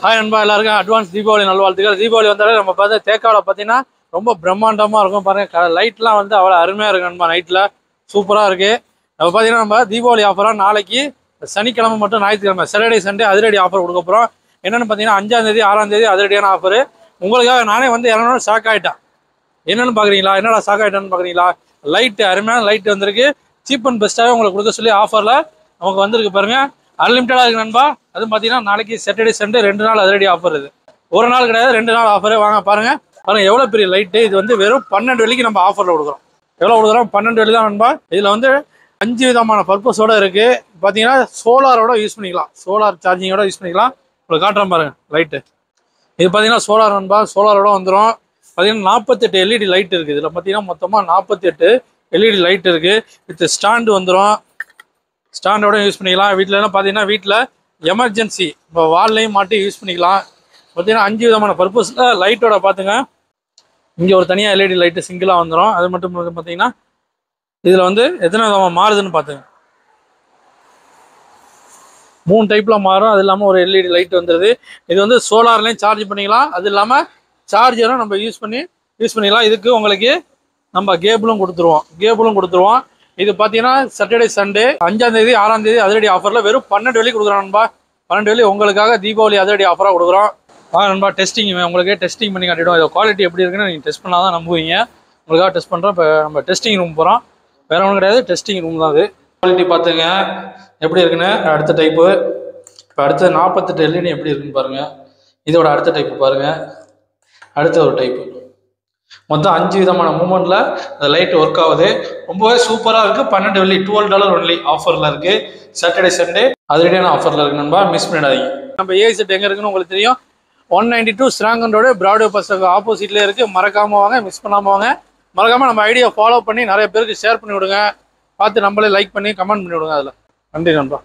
Hi நண்பா, எல்லாருக்கும் advance Deepavali நல்வாழ்த்துக்கள். தீபாவளி வந்தாலே நம்ம பார்த்து தேக்காவில் பார்த்தீங்கன்னா ரொம்ப பிரம்மாண்டமாக இருக்கும். பாருங்க, லைட்லாம் வந்து அவ்வளோ அருமையாக இருக்கு நண்பா. நைட்டில் சூப்பராக இருக்குது. நம்ம பார்த்தீங்கன்னா நம்ம தீபாவளி ஆஃபராக நாளைக்கு சனிக்கிழமை மட்டும் ஞாயிற்றுக்கிழமை சாட்டர்டே சண்டே அதிரடி ஆஃபர் கொடுக்க போகிறோம். என்னென்னு பார்த்தீங்கன்னா 5ஆம் தேதி 6ஆம் தேதி அதிரடியான ஆஃபரு. உங்களுக்காக நானே வந்து இறங்கணும் ஷாக் ஆகிட்டேன். என்னென்னு பார்க்குறீங்களா? என்னடா ஷாக் ஆகிட்டேன்னு பார்க்குறீங்களா? லைட்டு அருமையான லைட் வந்திருக்கு. சீப் அண்ட் பெஸ்ட்டாகவே உங்களுக்கு கொடுக்க சொல்லி ஆஃபரில் நமக்கு வந்திருக்கு பாருங்கள். அன்லிமிட்டடாக இருக்குது நண்பா. அதுவும் பார்த்தீங்கன்னா நாளைக்கு சாட்டர்டே சண்டே 2 நாள் அதிரடி ஆஃபர். இது ஒரு நாள் கிடையாது, 2 நாள் ஆஃபரு. வாங்க பாருங்கள் எவ்வளோ பெரிய லைட்டு. இது வந்து வெறும் 12 வெள்ளிக்கு நம்ம ஆஃபரில் கொடுக்குறோம். எவ்வளோ கொடுக்குறோம்? 12 வெள்ளி தான் நண்பா. இதில் வந்து 5 விதமான பர்பஸோடு இருக்குது. பார்த்தீங்கன்னா சோலாரோட யூஸ் பண்ணிக்கலாம், சோலார் சார்ஜிங்கோட யூஸ் பண்ணிக்கலாம். உங்களுக்கு காட்டுறேன் பாருங்கள் லைட்டு. இது பார்த்தீங்கன்னா சோலார் நண்பா, சோலாரோட வந்துடும். பார்த்தீங்கன்னா 48 எல்இடி லைட் இருக்குது. இதில் பார்த்தீங்கன்னா மொத்தமாக 48 எல்இடி லைட் இருக்குது. வித் ஸ்டாண்டு வந்துடும். ஸ்டாண்டோட யூஸ் பண்ணிக்கலாம். வீட்டிலலாம் பார்த்தீங்கன்னா வீட்டில் எமர்ஜென்சி இப்போ வால்லையும் மாட்டி யூஸ் பண்ணிக்கலாம். பார்த்தீங்கன்னா 5 விதமான பர்பஸில் லைட்டோட பார்த்துங்க. இங்கே ஒரு தனியாக எல்இடி லைட்டு சிங்கிளாக வந்துடும். அது மட்டும் பார்த்தீங்கன்னா இதில் வந்து எத்தனை விதமாக மாறுதுன்னு பார்த்துங்க. 3 டைப்பில் மாறும். அது இல்லாமல் ஒரு எல்இடி லைட் வந்துடுது. இது வந்து சோலார்லேயும் சார்ஜ் பண்ணிக்கலாம். அது இல்லாமல் சார்ஜரும் நம்ம யூஸ் பண்ணிக்கலாம். இதுக்கு உங்களுக்கு நம்ம கேபிளும் கொடுத்துருவோம். இது பார்த்தீங்கன்னா சாட்டர்டே சண்டே 5ஆம் தேதி 6ஆம் தேதி அதிரடி ஆஃபரில் வெறும் 12 வெள்ளி கொடுக்குறோம் நண்பா. 12 வெள்ளி உங்களுக்காக தீபாவளி அதிரடி ஆஃபராக கொடுக்குறோம். நண்பா டெஸ்டிங் உங்களுக்கு டெஸ்டிங் பண்ணி காட்டிவிடும். இதோ குவாலிட்டி எப்படி இருக்குன்னு நீங்கள் டெஸ்ட் பண்ணால் தான் நம்புவீங்க. உங்களுக்காக டெஸ்ட் பண்ணுறோம். இப்போ நம்ம டெஸ்டிங் ரூம் போகிறோம். வேறு ஒன்றும் கிடையாது, டெஸ்டிங் ரூம் தான் அது. குவாலிட்டி பார்த்துங்க எப்படி இருக்குன்னு. அடுத்த டைப்பு இப்போ அடுத்த 48 எல்இடி எப்படி இருக்குன்னு பாருங்கள். இதோட அடுத்த டைப்பு பாருங்கள். அடுத்த ஒரு டைப்பு மொத்தம் 5 விதமான மூமெண்ட்டில் அந்த லைட் ஒர்க் ஆகுது. ரொம்பவே சூப்பராக இருக்குது. 12 வெள்ளி $12 ஒன்லி ஆஃபரில் இருக்குது. சாட்டர்டே சண்டே அதிரடியான ஆஃபரில் இருக்குது நண்பா. மிஸ் பண்ணிடாதீங்க. நம்ம ஏஐ செட் எங்கே இருக்குன்னு உங்களுக்கு தெரியும். 192 ஸ்ராங்கன் ரோடு பிராட்வே பஸ் ஆப்போசிட்லேயே இருக்குது. மறக்காமல் வாங்க, மிஸ் பண்ணாமல் வாங்க. மறக்காமல் நம்ம ஐடியா ஃபாலோ பண்ணி நிறைய பேருக்கு ஷேர் பண்ணி விடுங்க. பார்த்து நம்மளே லைக் பண்ணி கமெண்ட் பண்ணி விடுங்க. அதில் நன்றி நண்பா.